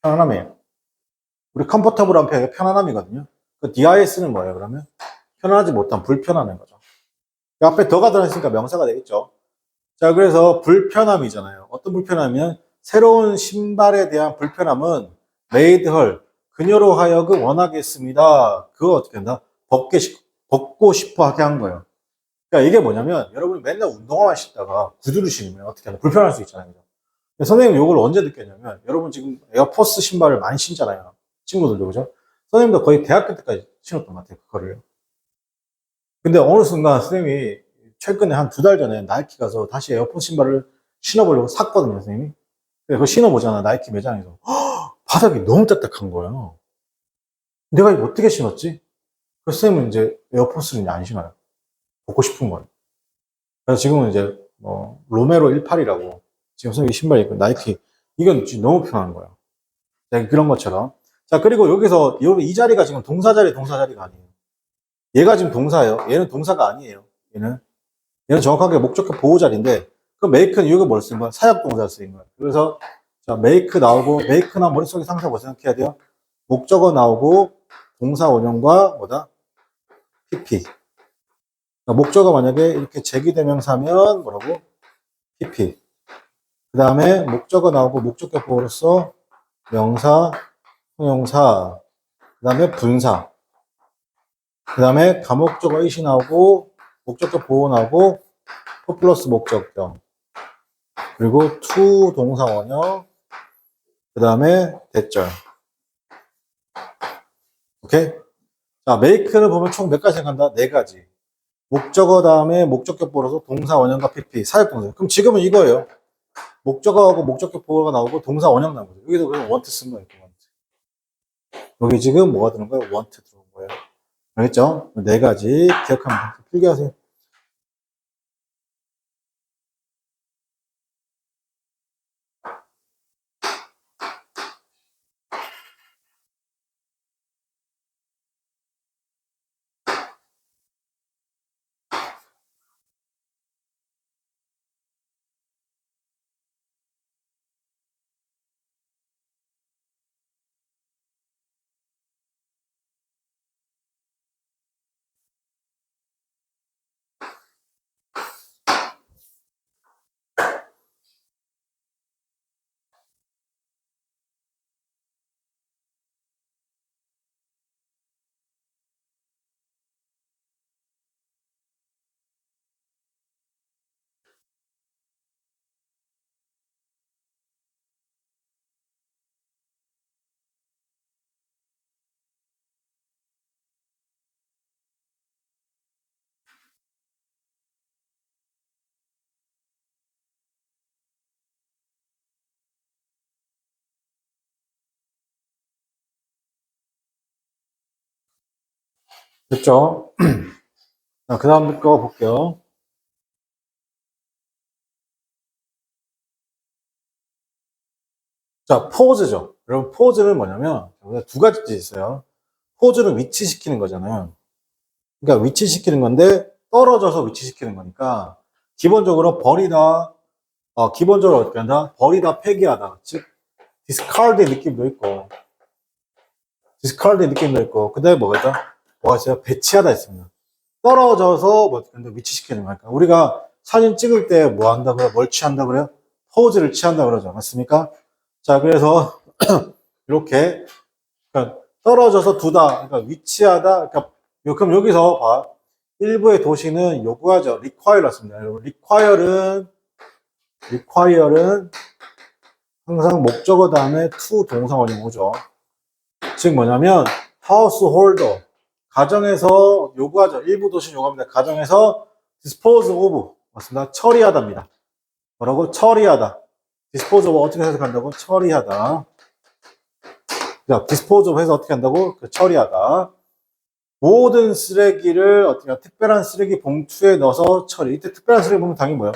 편안함이에요. 우리 컴포터블한 표현이 편안함이거든요. 그 DIS는 뭐예요, 그러면? 편안하지 못한 불편함인 거죠. 그 앞에 더가 들어있으니까 명사가 되겠죠. 자, 그래서 불편함이잖아요. 어떤 불편함이면 새로운 신발에 대한 불편함은 made her, 그녀로 하여금 원하겠습니다. 그거 어떻게 한다? 벗고 싶어 하게 한 거예요. 그러니까 이게 뭐냐면 여러분이 맨날 운동화만 신다가 구두를 신으면 어떻게 하나 불편할 수 있잖아요. 선생님 이걸 언제 느꼈냐면 여러분 지금 에어포스 신발을 많이 신잖아요. 친구들도 그죠? 선생님도 거의 대학교 때까지 신었던 것 같아요. 그거를. 근데 어느 순간 선생님이 최근에 한 2달 전에 나이키 가서 다시 에어포스 신발을 신어보려고 샀거든요, 선생님이. 그거 신어보잖아, 나이키 매장에서. 허, 바닥이 너무 딱딱한 거예요. 내가 이거 어떻게 신었지? 그래서 선생님은 이제 에어포스를 이제 안 신어요. 벗고 싶은 거예요. 그래서 지금은 이제 뭐 로메로 18이라고 지금 선생님이 신발 입고 나이키 이건 너무 편한 거예요. 그런 것처럼. 자, 그리고 여기서 이 자리가 지금 동사 자리가 아니에요. 얘가 지금 동사예요. 얘는 동사가 아니에요. 얘는 정확하게 목적격 보호 자리인데, 그 make는 이거 뭘 쓰는 거야? 사역 동사를 쓰는 거야. 그래서, 자, make 나오고, make나 머릿속에 상사 뭐 생각해야 돼요? 목적어 나오고, 동사 원형과 뭐다? PP. 목적어 만약에 이렇게 제기대명사면 뭐라고? PP. 그 다음에 목적어 나오고, 목적격 보호로서 명사, 형용사, 그 다음에 분사. 그 다음에 가목적어 it이 나오고, 목적격 보호 나오고, to 플러스 목적격. 그리고 to 동사 원형. 그 다음에 대절. 오케이? 자, make를 보면 총 몇 가지 생각한다? 네 가지. 목적어 다음에 목적격 보호로서 동사 원형과 PP, 사역동사. 그럼 지금은 이거예요. 목적어하고 목적격 보호가 나오고 동사 원형 나오고. 여기도 그냥 want 쓴 거예요. want. 여기 지금 뭐가 들어온 거예요? want 들어온 거예요. 알겠죠? 네 가지 기억하면 필기 하세요. 됐죠? 자, 그 다음 거 볼게요. 자, 포즈죠. 여러분, 포즈는 뭐냐면, 두 가지 뜻이 있어요. 포즈는 위치시키는 거잖아요. 그러니까 위치시키는 건데, 떨어져서 위치시키는 거니까, 기본적으로 버리다, 기본적으로 어떻게 한다? 버리다, 폐기하다. 즉, discard의 느낌도 있고, discard의 느낌도 있고, 그 다음에 뭐가 있다? 뭐가 있어요? 배치하다 있습니다. 떨어져서 뭐 어떻게 한다? 위치시키는 거니까. 우리가 사진 찍을 때 뭐 한다고요? 뭘 취한다 그래요? 포즈를 취한다 그러죠. 맞습니까? 자, 그래서, 이렇게, 그러니까 떨어져서 두다, 그러니까 위치하다, 그러니까 그럼 여기서 봐. 일부의 도시는 요구하죠. require였습니다. require는 항상 목적어 다음에 to 동사 원형 오죠. 즉 뭐냐면 householder 가정에서 요구하죠. 일부 도시는 요구합니다. 가정에서 dispose of 맞습니다. 처리하다입니다. 뭐라고? 처리하다. dispose of 어떻게 해석한다고? 처리하다. 자, dispose of 해서 어떻게 한다고? 처리하다. 모든 쓰레기를 어떻게 특별한 쓰레기 봉투에 넣어서 처리. 이때 특별한 쓰레기 봉투 당연히 뭐예요?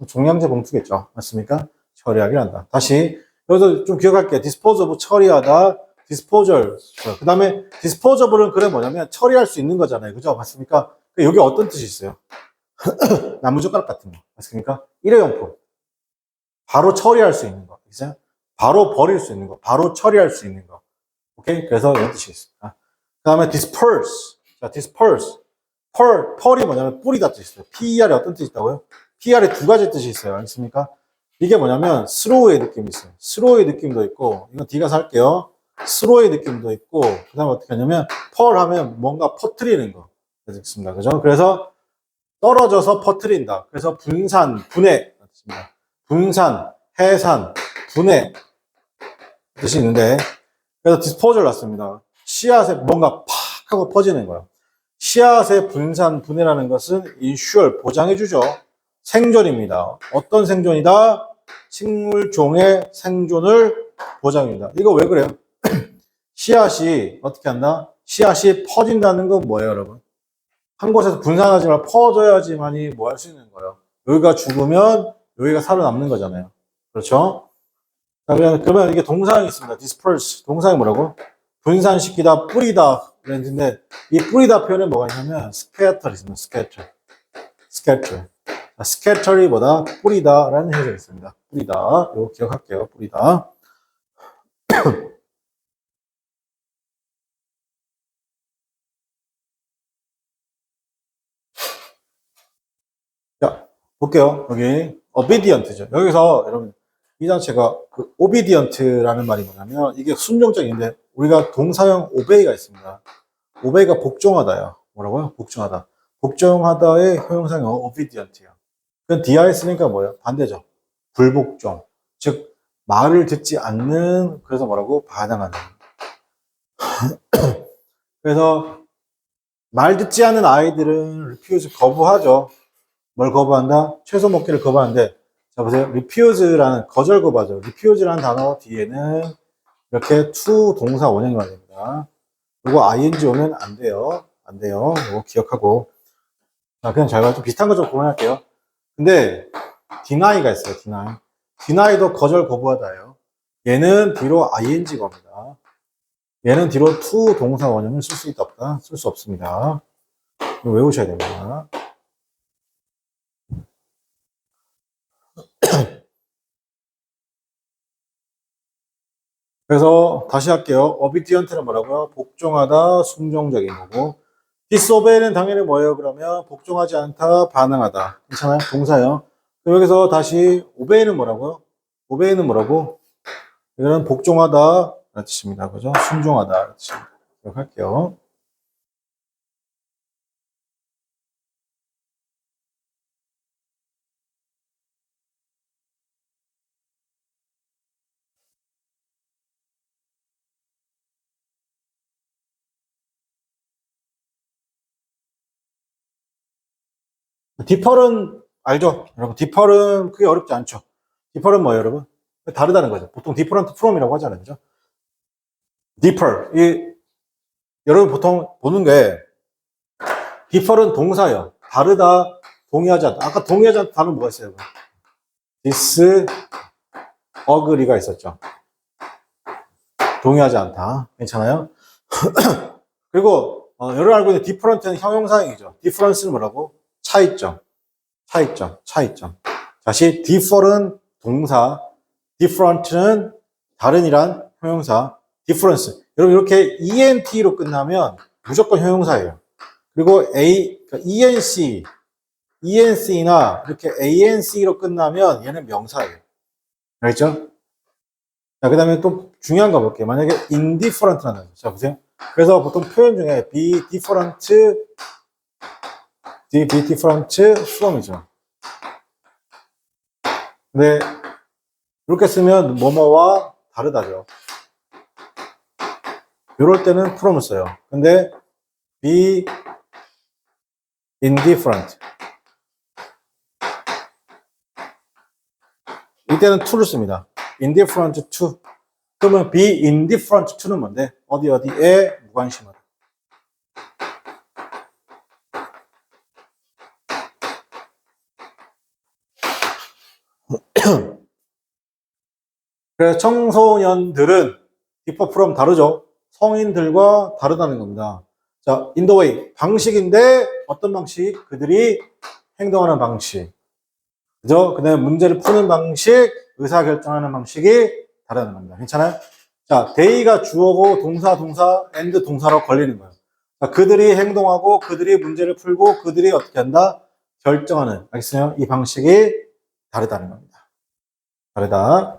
종량제 봉투겠죠. 맞습니까? 처리하기를 한다. 다시 여기서 좀 기억할게요. dispose of 처리하다. disposal. 그 다음에 disposa블은 그래 뭐냐면 처리할 수 있는 거잖아요. 그죠? 맞습니까? 여기 어떤 뜻이 있어요? 나무젓가락 같은 거. 맞습니까? 일회용품. 바로 처리할 수 있는 거. 그죠? 바로 버릴 수 있는 거. 바로 처리할 수 있는 거. 오케이? 그래서 이런 뜻이 있습니다. 그 다음에 disperse. 자, disperse. 펄이 뭐냐면 뿌리다 뜻이 있어요. PER에 어떤 뜻이 있다고요? PER에 두 가지 뜻이 있어요. 알겠습니까? 이게 뭐냐면 throw의 느낌이 있어요. throw의 느낌도 있고, 이건 D가 살게요. throw의 느낌도 있고, 그 다음에 어떻게 하냐면 펄 하면 뭔가 퍼뜨리는 거. 됐습니다. 그죠? 그래서 떨어져서 퍼뜨린다. 그래서 분산, 분해. 맞습니다. 분산, 해산, 분해. 뜻이 있는데, 그래서 디스포저를 놨습니다. 씨앗에 뭔가 팍 하고 퍼지는 거예요. 씨앗의 분산, 분해라는 것은 ensure, 보장해주죠. 생존입니다. 어떤 생존이다? 식물종의 생존을 보장합니다. 이거 왜 그래요? 씨앗이 어떻게 한다? 씨앗이 퍼진다는 건 뭐예요, 여러분? 한 곳에서 분산하지 말고 퍼져야지만이 뭐 할 수 있는 거예요. 여기가 죽으면 여기가 살아남는 거잖아요. 그렇죠? 그러면 이게 동사형이 있습니다. disperse. 동사형이 뭐라고? 분산시키다, 뿌리다. 그랬는데, 이 뿌리다 표현에 뭐가 있냐면, scatter 있습니다. scatter. scatter. scatter이 뭐다? 뿌리다라는 해석이 있습니다. 뿌리다. 이거 기억할게요. 뿌리다. 자, 볼게요. 여기 obedient죠. 여기서 여러분 이 단체가 그 obedient라는 말이 뭐냐면 이게 순종적인데 우리가 동사형 obey가 있습니다. obey가 복종하다요. 뭐라고요? 복종하다. 복종하다의 형용사형 obedient예요. 그건 di에 쓰니까 뭐예요? 반대죠. 불복종. 즉 말을 듣지 않는 그래서 뭐라고? 반항하는. 그래서 말 듣지 않는 아이들은 refuse 거부하죠. 뭘 거부한다? 채소 먹기를 거부하는데, 자, 보세요. refuse라는 거절 거부하죠. refuse라는 단어 뒤에는 이렇게 to 동사 원형이 와야 됩니다. 이거 ing 오면 안 돼요. 안 돼요. 이거 기억하고. 자, 그냥 잘 좀 비슷한 거 좀 고민할게요. 근데, deny가 있어요. deny. deny도 거절 거부하다예요. 얘는 뒤로 ing 겁니다. 얘는 뒤로 to 동사 원형을 쓸 수 있다 없다? 쓸 수 없습니다. 이거 외우셔야 됩니다. 그래서 다시 할게요. obedient는 뭐라고요? 복종하다, 순종적인 거고. disobey는 당연히 뭐예요? 그러면 복종하지 않다, 반응하다. 괜찮아요? 동사요. 여기서 다시 obey는 뭐라고요? obey는 뭐라고? 이거는 복종하다 라는 뜻입니다. 그죠? 순종하다 라는 뜻입니다. 기억할게요. 디펄은 알죠? 여러분, 디펄은 그게 어렵지 않죠? 디펄은 뭐예요, 여러분? 다르다는 거죠. 보통 디퍼런트 프롬이라고 하잖아요. 그죠? 디펄. 여러분 보통 보는 게 디펄은 동사예요. 다르다, 동의하지 않다. 아까 동의하지 않다 단어 뭐가 있어요? disagree가 있었죠. 동의하지 않다. 괜찮아요? 그리고 여러분 알고 있는 different는 형용사형이죠. difference는 뭐라고? 차이점. 차이점. 차이점. 다시 differ은 동사, different는 다른이란 형용사, difference. 여러분 이렇게 ent로 끝나면 무조건 형용사예요. 그리고 그러니까 enc나 이렇게 anc로 끝나면 얘는 명사예요. 알겠죠? 자, 그 다음에 또 중요한 거 볼게요. 만약에 indifferent라는 거. 자, 보세요. 그래서 보통 표현 중에 be different from이죠. 근데 이렇게 쓰면 뭐뭐와 다르다죠. 이럴 때는 from을 써요. 근데 be indifferent. 이때는 to를 씁니다. indifferent to. 그러면 be indifferent to는 뭔데? 어디에 무관심하다. 그래서 청소년들은 differ from 다르죠. 성인들과 다르다는 겁니다. 자, in the way 방식인데 어떤 방식? 그들이 행동하는 방식. 그죠? 그 다음에 문제를 푸는 방식, 의사결정하는 방식이 다르다는 겁니다. 괜찮아요? 자, they가 주어고 동사, and 동사로 걸리는 거예요. 자, 그들이 행동하고, 그들이 문제를 풀고, 그들이 어떻게 한다? 결정하는. 알겠어요? 이 방식이 다르다는 겁니다. 다르다.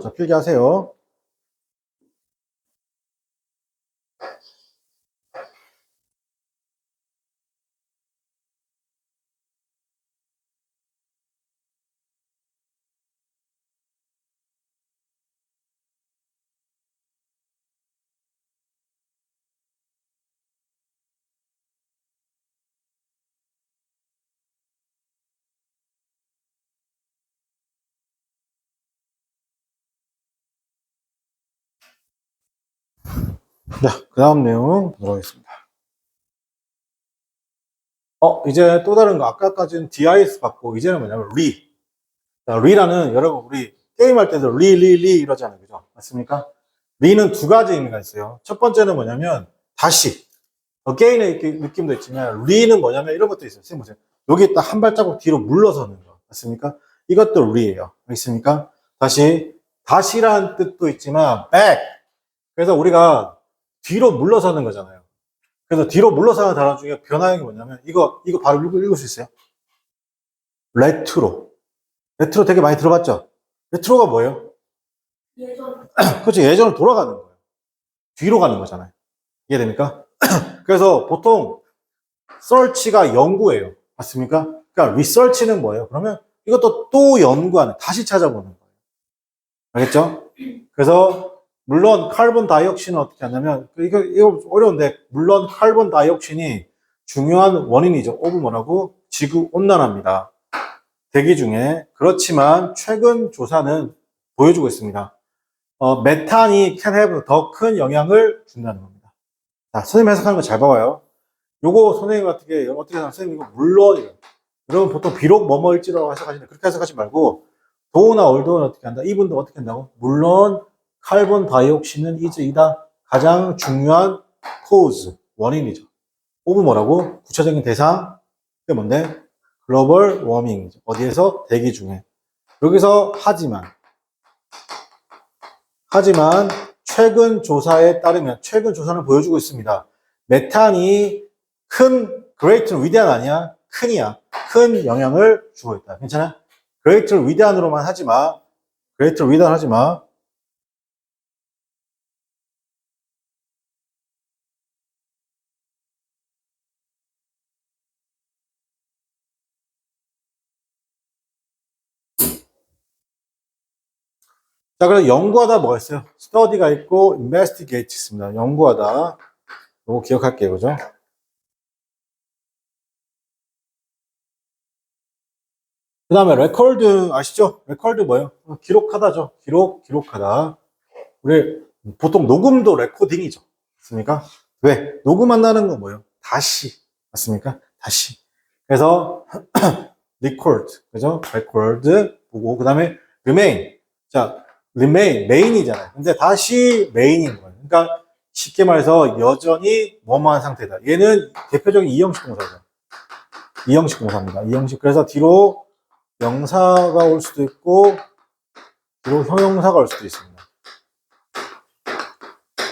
자, 필기하세요. 자, 그 다음 내용 보도록 하겠습니다. 이제 또 다른 거. 아까까지는 DIS 받고, 이제는 뭐냐면, re. 자, re라는, 여러분, 우리 게임할 때도 re 이러잖아요. 그죠? 맞습니까? re는 두 가지 의미가 있어요. 첫 번째는 뭐냐면, 다시. 게임의 느낌도 있지만, re는 뭐냐면, 이런 것도 있어요. 선생님 보세요. 여기 딱 한 발자국 뒤로 물러서는 거. 맞습니까? 이것도 re예요. 알겠습니까? 다시라는 뜻도 있지만, back. 그래서 우리가 뒤로 물러서는 거잖아요. 그래서 뒤로 물러서는 단어 중에 변화형이 뭐냐면, 이거 바로 읽을 수 있어요? 레트로. 레트로 되게 많이 들어봤죠? 레트로가 뭐예요? 예전. 그렇죠. 예전으로 돌아가는 거예요. 뒤로 가는 거잖아요. 이해됩니까? 그래서 보통 search가 연구예요. 맞습니까? 그러니까 research는 뭐예요? 그러면 이것도 또 연구하는, 다시 찾아보는 거예요. 알겠죠? 그래서 물론 카본 다이옥신은 어떻게 하냐면 이거 어려운데, 물론 카본 다이옥신이 중요한 원인이죠. 오브 뭐라고? 지구 온난화입니다. 대기 중에. 그렇지만 최근 조사는 보여주고 있습니다. 메탄이 can have 더 큰 영향을 준다는 겁니다. 자, 선생님 해석하는 거 잘 봐봐요. 요거 선생님 어떻게 하면, 선생님 이거 물론, 여러분 보통 비록 뭐뭐일지라고 해석하시는데, 그렇게 해석하지 말고, 도우나 올도는 어떻게 한다? 이분도 어떻게 한다고? 물론 카본 다이옥신은 이다. 가장 중요한 cause, 원인이죠. 오브 뭐라고? 구체적인 대상, 그게 뭔데? 글로벌 워밍이죠. 어디에서? 대기 중에. 여기서 하지만 최근 조사에 따르면, 최근 조사는 보여주고 있습니다. 메탄이 great는 위대한 아니야? 큰이야. 큰 영향을 주고 있다. 괜찮아? great를 위대한으로만 하지 마. great를 위대한 하지 마. 자, 그래서 연구하다 뭐가 있어요? study가 있고 investigate 있습니다. 연구하다. 이거 기억할게요. 그죠? 그 다음에 레코드 아시죠? 레코드 뭐예요? 기록하다죠. 기록하다. 우리 보통 녹음도 레코딩이죠. 맞습니까? 왜? 녹음한다는 건 뭐예요? 다시. 맞습니까? 다시. 그래서 record. 그죠? record 보고, 그 다음에 remain. 자, 메인이잖아요. 근데 다시 메인인 거예요. 그러니까 쉽게 말해서 여전히 뭐뭐한 상태다. 얘는 대표적인 이형식 공사죠. 이형식 공사입니다. 이형식. 그래서 뒤로 명사가 올 수도 있고, 뒤로 형용사가 올 수도 있습니다.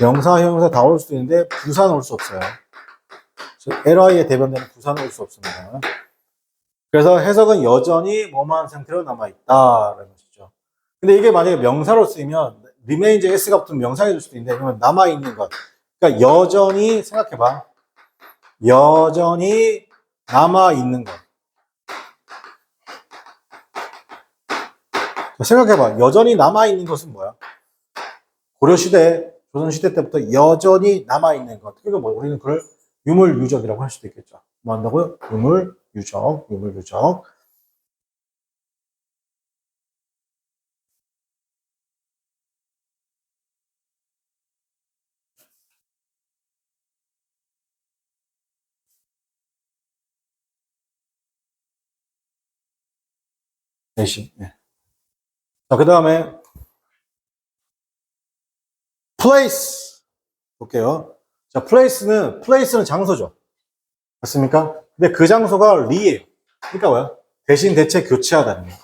명사, 형용사 다 올 수도 있는데, 부사는 올 수 없어요. LI에 대변되는 부사는 올 수 없습니다. 그래서 해석은 여전히 뭐뭐한 상태로 남아있다라는 것이죠. 근데 이게 만약에 명사로 쓰이면, remains s가 붙으면 명사가 될 수도 있는데, 그러면 남아있는 것. 그러니까 여전히, 생각해봐. 여전히 남아있는 것. 생각해봐. 여전히 남아있는 것은 뭐야? 고려시대, 조선시대 때부터 여전히 남아있는 것. 그러니까 뭐, 우리는 그걸 유물유적이라고 할 수도 있겠죠. 뭐 한다고요? 유물유적. 대신. 네. 자, 그 다음에, place. 볼게요. 자, place는 장소죠. 맞습니까? 근데 그 장소가 리예요. 그러니까 뭐야? 대신 대체 교체하다는 거예요.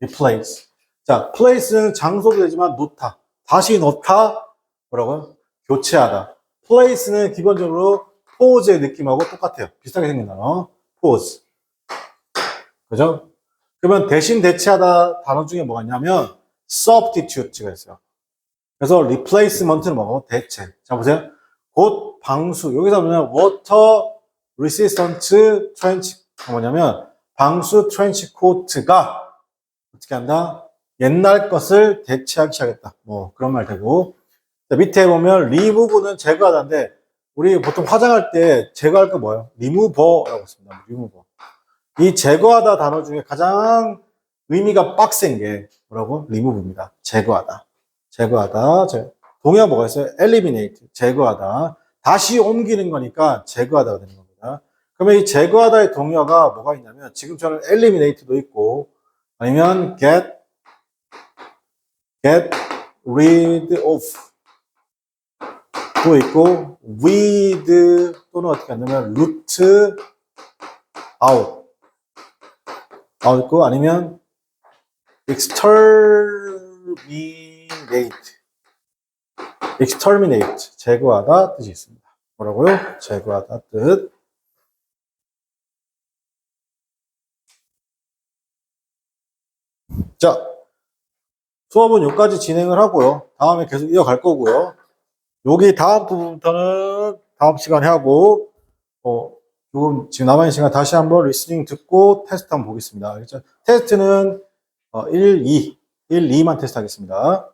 replace. 자, place는 장소도 되지만 놓다. 다시 놓다. 뭐라고요? 교체하다. place는 기본적으로 pose의 느낌하고 똑같아요. 비슷하게 생긴 단어. pose. 그죠? 그러면 대신 대체하다 단어 중에 뭐가 있냐면 substitute가 있어요. 그래서 replacement는 뭐고? 대체. 자, 보세요. 곧 방수. 여기서 보면 water resistant trench 뭐냐면 방수 트렌치 코트가 어떻게 한다? 옛날 것을 대체하기 시작했다. 뭐 그런 말 되고. 자, 밑에 보면 remove는 제거하다인데 우리 보통 화장할 때 제거할 거 뭐예요? remover라고 씁니다. remover. 이 제거하다 단어 중에 가장 의미가 빡센 게 뭐라고? remove입니다. 제거하다. 동의어가 뭐가 있어요? eliminate, 제거하다. 다시 옮기는 거니까 제거하다가 되는 겁니다. 그러면 이 제거하다의 동의어가 뭐가 있냐면 지금처럼 eliminate도 있고 아니면 get rid of 도 있고 with 또는 어떻게 하냐면 root out 있고 아니면 exterminate 제거하다 뜻이 있습니다. 뭐라고요? 제거하다 뜻. 자, 수업은 여기까지 진행을 하고요. 다음에 계속 이어갈 거고요. 여기 다음 부분부터는 다음 시간에 하고, 조금 지금 남아있는 시간 다시 한번 리스닝 듣고 테스트 한번 보겠습니다. 테스트는 1, 2만 테스트 하겠습니다.